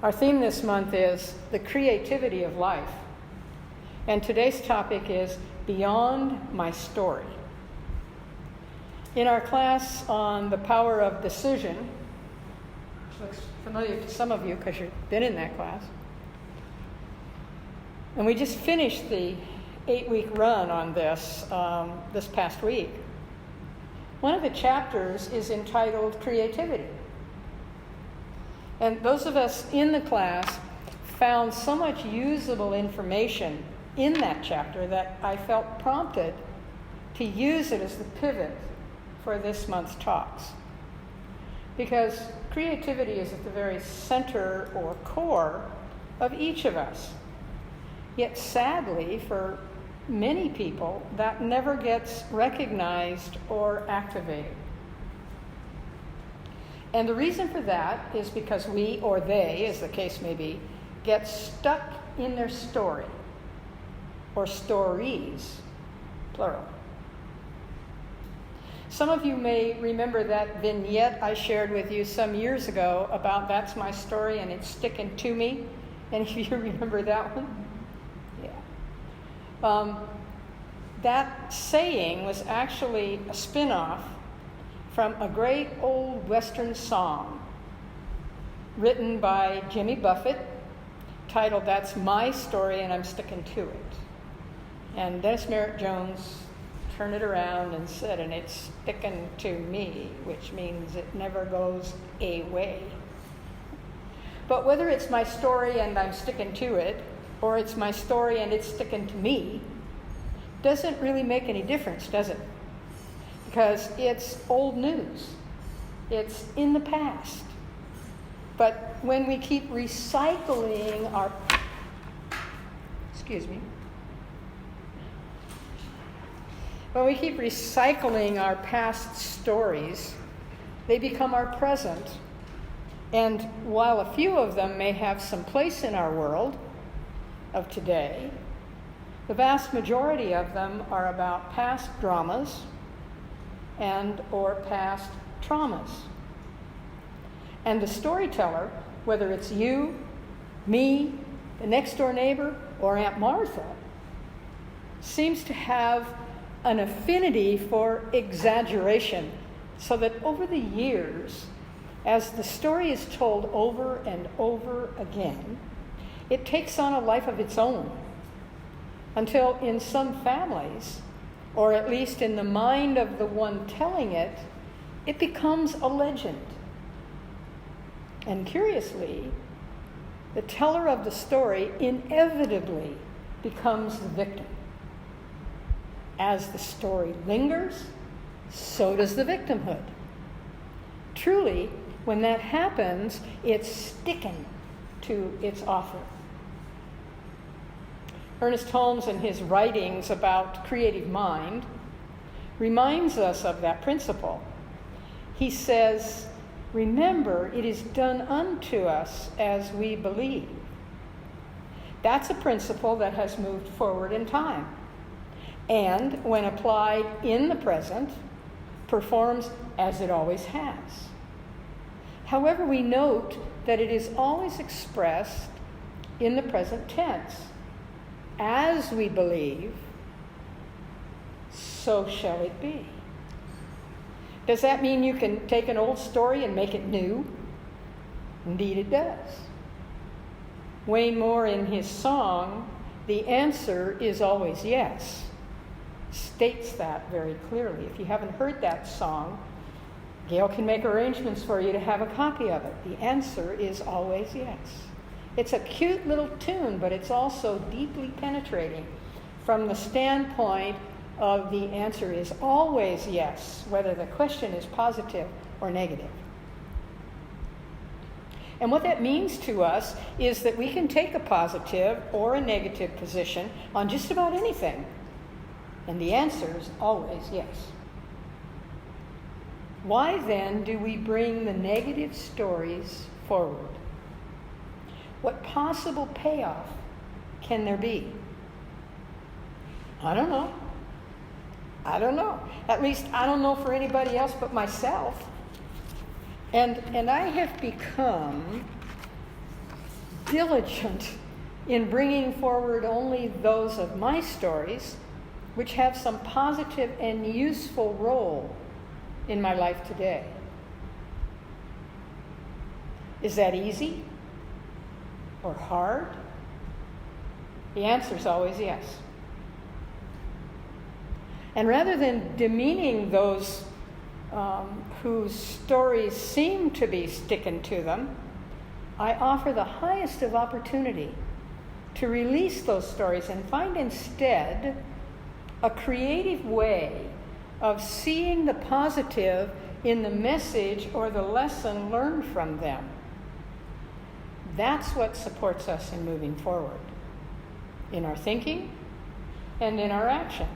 Our theme this month is the creativity of life. And today's topic is Beyond My Story. In our class on the power of decision, which looks familiar to some of you because you've been in that class, and we just finished the 8-week run on this this past week. One of the chapters is entitled Creativity. And those of us in the class found so much usable information in that chapter that I felt prompted to use it as the pivot for this month's talks. Because creativity is at the very center or core of each of us. Yet sadly, for many people, that never gets recognized or activated. And the reason for that is because we, or they, as the case may be, get stuck in their story, or stories, plural. Some of you may remember that vignette I shared with you some years ago about that's my story and it's sticking to me. Any of you remember that one? Yeah. That saying was actually a spin-off from a great old Western song written by Jimmy Buffett, titled That's My Story and I'm Sticking to It. And Dennis Merritt Jones turned it around and said, and it's sticking to me, which means it never goes away. But whether it's my story and I'm sticking to it, or it's my story and it's sticking to me, doesn't really make any difference, does it? Because it's old news. It's in the past. But when we keep recycling our... When we keep recycling our past stories, they become our present. And while a few of them may have some place in our world of today, the vast majority of them are about past dramas and or past traumas. And the storyteller, whether it's you, me, the next door neighbor, or Aunt Martha, seems to have an affinity for exaggeration, so that over the years, as the story is told over and over again, it takes on a life of its own, until in some families, or at least in the mind of the one telling it, it becomes a legend. And curiously, the teller of the story inevitably becomes the victim. As the story lingers, so does the victimhood. Truly, when that happens, it's sticking to its author. Ernest Holmes, in his writings about creative mind, reminds us of that principle. He says, "Remember, it is done unto us as we believe." That's a principle that has moved forward in time, and when applied in the present, performs as it always has. However, we note that it is always expressed in the present tense. As we believe, so shall it be. Does that mean you can take an old story and make it new? Indeed it does. Wayne Moore, in his song, "The Answer is Always Yes," states that very clearly. If you haven't heard that song, Gail can make arrangements for you to have a copy of it. The answer is always yes. It's a cute little tune, but it's also deeply penetrating from the standpoint of the answer is always yes, whether the question is positive or negative. And what that means to us is that we can take a positive or a negative position on just about anything, and the answer is always yes. Why then do we bring the negative stories forward? What possible payoff can there be? I don't know. At least I don't know for anybody else but myself. And I have become diligent in bringing forward only those of my stories which have some positive and useful role in my life today. Is that easy or hard? The answer is always yes. And rather than demeaning those whose stories seem to be sticking to them, I offer the highest of opportunity to release those stories and find instead a creative way of seeing the positive in the message or the lesson learned from them. That's what supports us in moving forward, in our thinking and in our actions.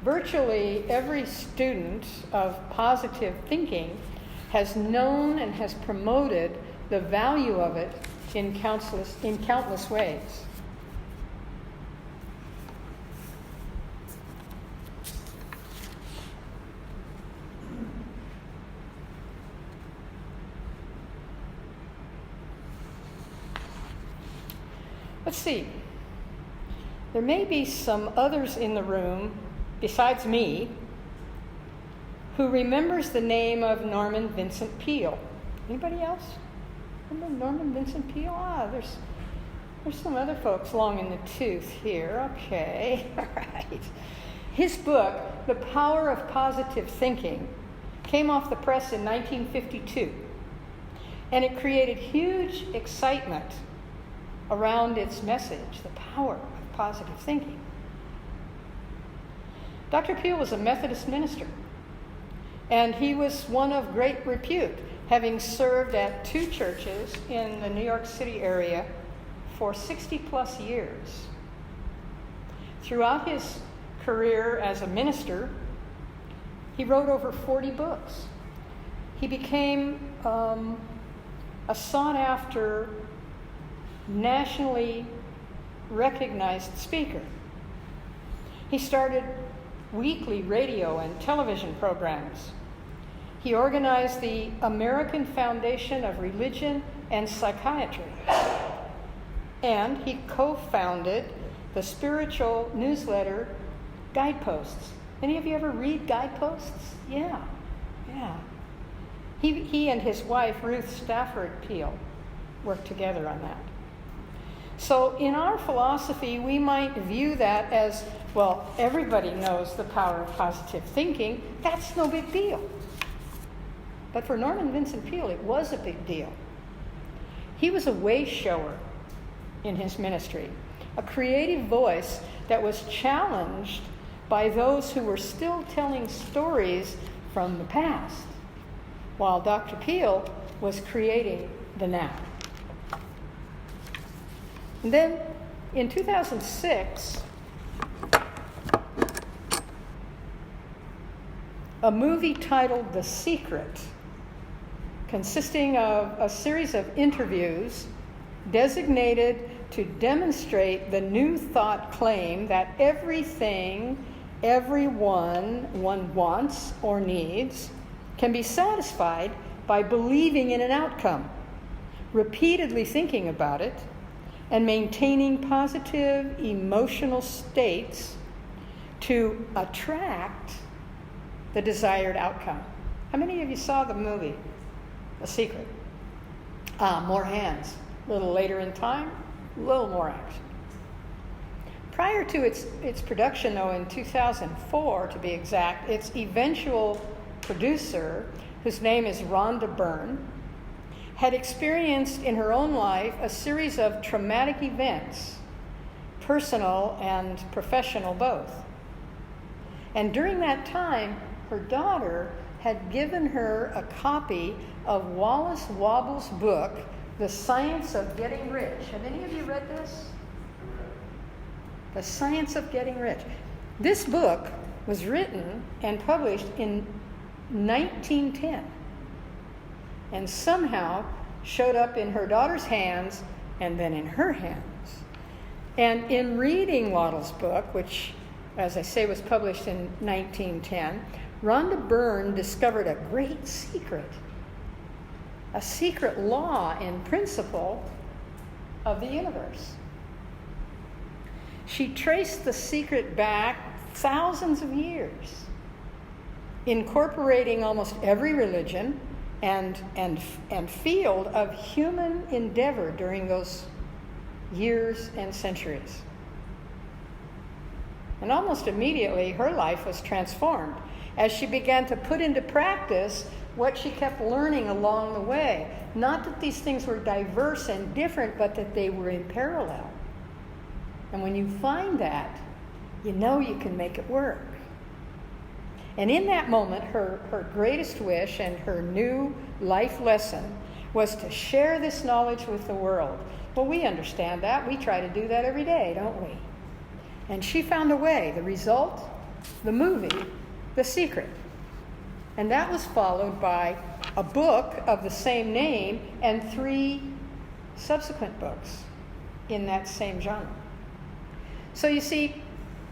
Virtually every student of positive thinking has known and has promoted the value of it in countless ways. Let's see. There may be some others in the room, besides me, who remembers the name of Norman Vincent Peale. Anybody else? Remember Norman Vincent Peale? There's some other folks long in the tooth here. Okay, all right. His book, The Power of Positive Thinking, came off the press in 1952, and it created huge excitement around its message, the power of positive thinking. Dr. Peale was a Methodist minister, and he was one of great repute, having served at 2 churches in the New York City area for 60 plus years. Throughout his career as a minister, he wrote over 40 books. He became a sought-after, nationally recognized speaker. He started weekly radio and television programs. He organized the American Foundation of Religion and Psychiatry. And he co-founded the spiritual newsletter Guideposts. Any of you ever read Guideposts? Yeah. He and his wife, Ruth Stafford Peale, worked together on that. So in our philosophy, we might view that as, well, everybody knows the power of positive thinking. That's no big deal. But for Norman Vincent Peale, it was a big deal. He was a way shower in his ministry, a creative voice that was challenged by those who were still telling stories from the past, while Dr. Peale was creating the now. And then in 2006, a movie titled The Secret, consisting of a series of interviews designated to demonstrate the new thought claim that everything everyone one wants or needs can be satisfied by believing in an outcome, repeatedly thinking about it, and maintaining positive emotional states to attract the desired outcome. How many of you saw the movie, The Secret? More hands. A little later in time, a little more action. Prior to its production, though, in 2004, to be exact, its eventual producer, whose name is Rhonda Byrne, had experienced in her own life a series of traumatic events, personal and professional both. And during that time, her daughter had given her a copy of Wallace Wobble's book, The Science of Getting Rich. Have any of you read this? The Science of Getting Rich. This book was written and published in 1910 and somehow showed up in her daughter's hands and then in her hands. And in reading Waddle's book, which, as I say, was published in 1910, Rhonda Byrne discovered a great secret. a secret law and principle of the universe. She traced the secret back thousands of years, incorporating almost every religion and field of human endeavor during those years and centuries. And almost immediately, her life was transformed as she began to put into practice what she kept learning along the way. Not that these things were diverse and different, but that they were in parallel. And when you find that, you know you can make it work. And in that moment, her greatest wish and her new life lesson was to share this knowledge with the world. Well, we understand that. We try to do that every day, don't we? And she found a way. The result, the movie, The Secret. And that was followed by a book of the same name and 3 subsequent books in that same genre. So you see,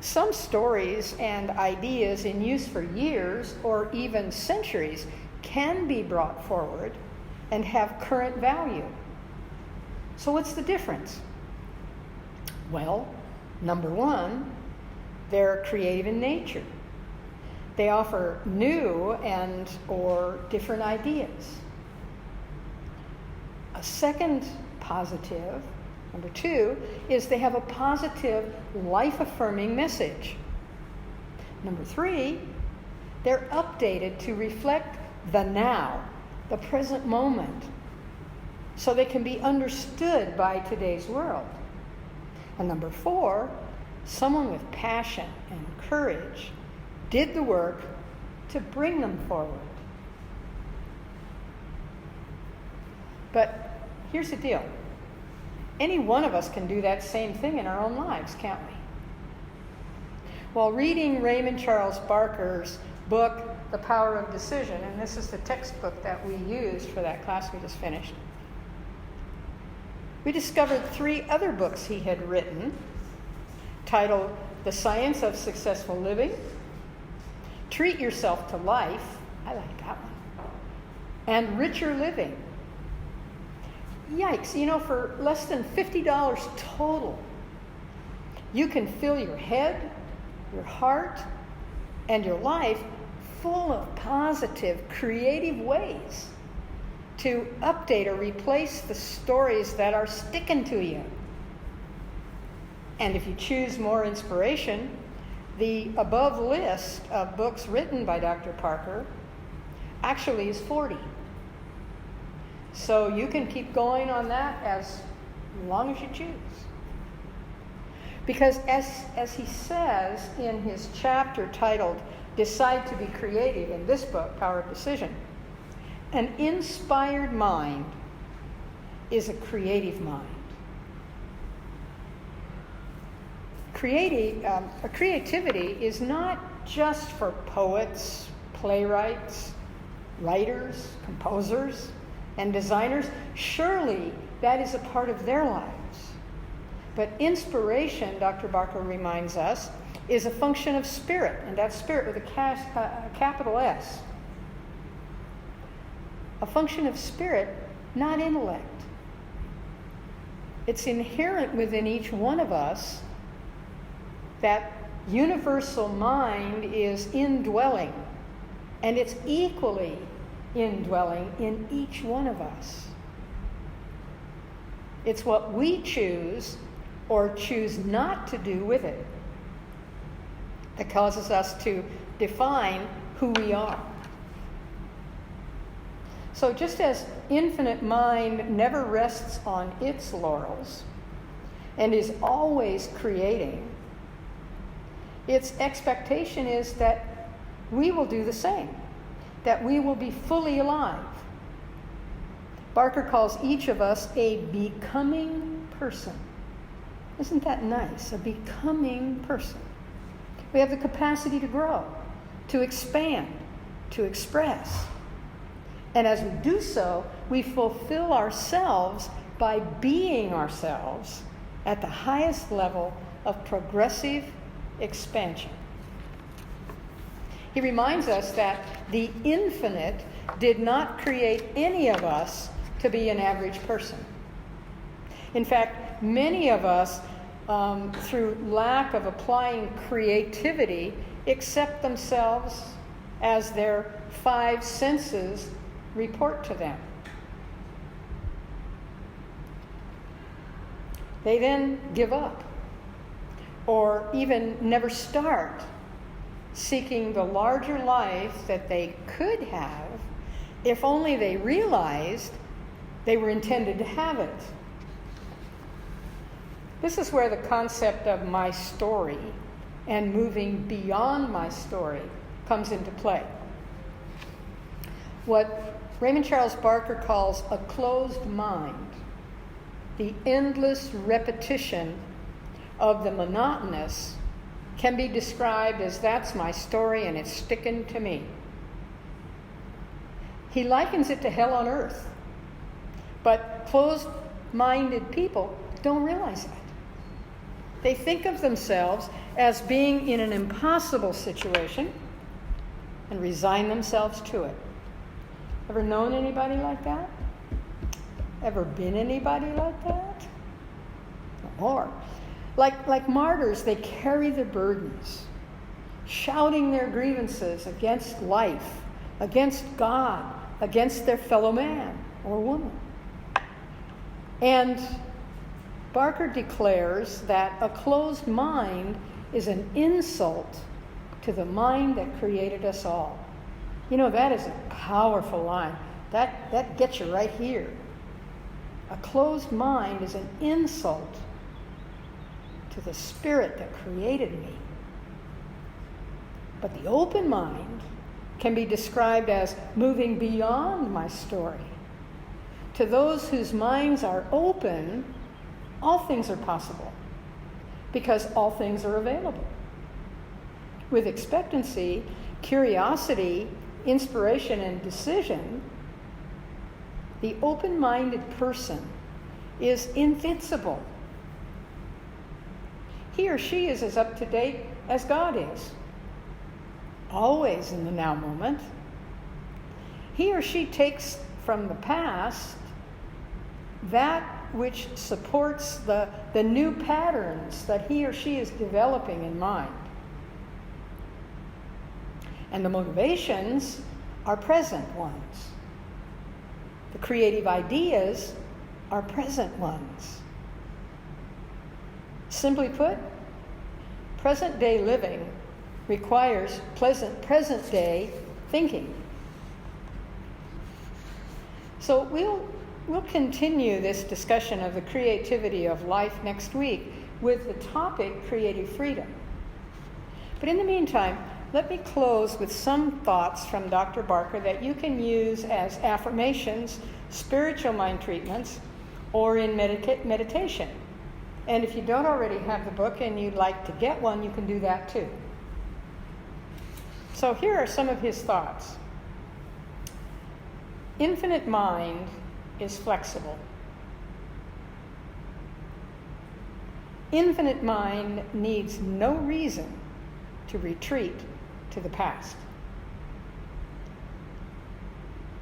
some stories and ideas in use for years or even centuries can be brought forward and have current value. So what's the difference? Well, number 1, they're creative in nature. They offer new and or different ideas. A second positive, number 2, is they have a positive, life-affirming message. Number 3, they're updated to reflect the now, the present moment, so they can be understood by today's world. And number 4, someone with passion and courage did the work to bring them forward. But here's the deal. Any one of us can do that same thing in our own lives, can't we? While reading Raymond Charles Barker's book, The Power of Decision, and this is the textbook that we used for that class we just finished, we discovered 3 other books he had written titled The Science of Successful Living, Treat Yourself to Life, I like that one, and Richer Living. Yikes, for less than $50 total, you can fill your head, your heart, and your life full of positive, creative ways to update or replace the stories that are sticking to you. And if you choose more inspiration, the above list of books written by Dr. Parker actually is 40. So you can keep going on that as long as you choose. Because as he says in his chapter titled Decide to be Creative in this book, Power of Decision, an inspired mind is a creative mind. Creativity is not just for poets, playwrights, writers, composers, and designers. Surely that is a part of their lives. But inspiration, Dr. Barker reminds us, is a function of spirit, and that's spirit with a capital S. A function of spirit, not intellect. It's inherent within each one of us. That universal mind is indwelling, and it's equally indwelling in each one of us. It's what we choose or choose not to do with it that causes us to define who we are. So just as infinite mind never rests on its laurels and is always creating, its expectation is that we will do the same, that we will be fully alive. Barker calls each of us a becoming person. Isn't that nice? A becoming person. We have the capacity to grow, to expand, to express. And as we do so, we fulfill ourselves by being ourselves at the highest level of progressive expansion. He reminds us that the infinite did not create any of us to be an average person. In fact, many of us, through lack of applying creativity, accept themselves as their five senses report to them. They then give up, or even never start seeking the larger life that they could have if only they realized they were intended to have it. This is where the concept of my story and moving beyond my story comes into play. What Raymond Charles Barker calls a closed mind, the endless repetition of the monotonous, can be described as that's my story and it's sticking to me. He likens it to hell on earth, but closed-minded people don't realize that. They think of themselves as being in an impossible situation and resign themselves to it. Ever known anybody like that? Ever been anybody like that? No more. Like martyrs, they carry their burdens, shouting their grievances against life, against God, against their fellow man or woman. And Barker declares that a closed mind is an insult to the mind that created us all. You know, that is a powerful line. That gets you right here. A closed mind is an insult to the spirit that created me. But the open mind can be described as moving beyond my story. To those whose minds are open, all things are possible, because all things are available. With expectancy, curiosity, inspiration, and decision, the open-minded person is invincible. He or she is as up-to-date as God is, always in the now moment. He or she takes from the past that which supports the new patterns that he or she is developing in mind. And the motivations are present ones. The creative ideas are present ones. Simply put, present-day living requires present-day thinking. So we'll continue this discussion of the creativity of life next week with the topic creative freedom. But in the meantime, let me close with some thoughts from Dr. Barker that you can use as affirmations, spiritual mind treatments, or in meditation. And if you don't already have the book and you'd like to get one, you can do that too. So here are some of his thoughts. Infinite mind is flexible. Infinite mind needs no reason to retreat to the past.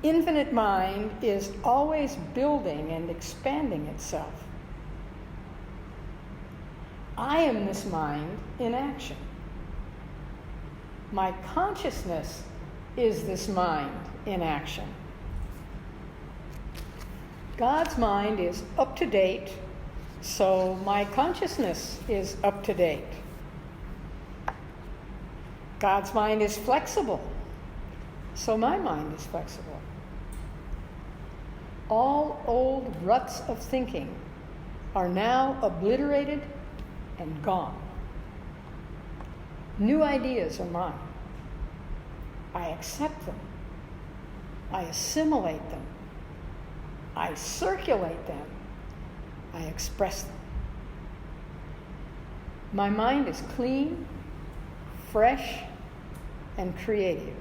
Infinite mind is always building and expanding itself. I am this mind in action. My consciousness is this mind in action. God's mind is up to date, so my consciousness is up to date. God's mind is flexible, so my mind is flexible. All old ruts of thinking are now obliterated and gone. New ideas are mine. I accept them. I assimilate them. I circulate them. I express them. My mind is clean, fresh, and creative.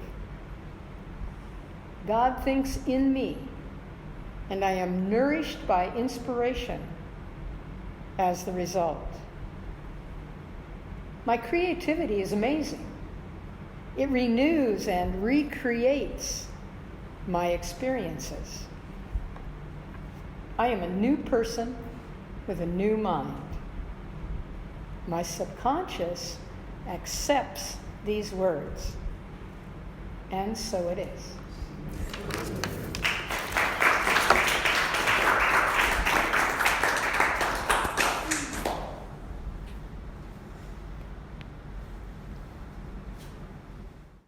God thinks in me, and I am nourished by inspiration as the result. My creativity is amazing. It renews and recreates my experiences. I am a new person with a new mind. My subconscious accepts these words, and so it is.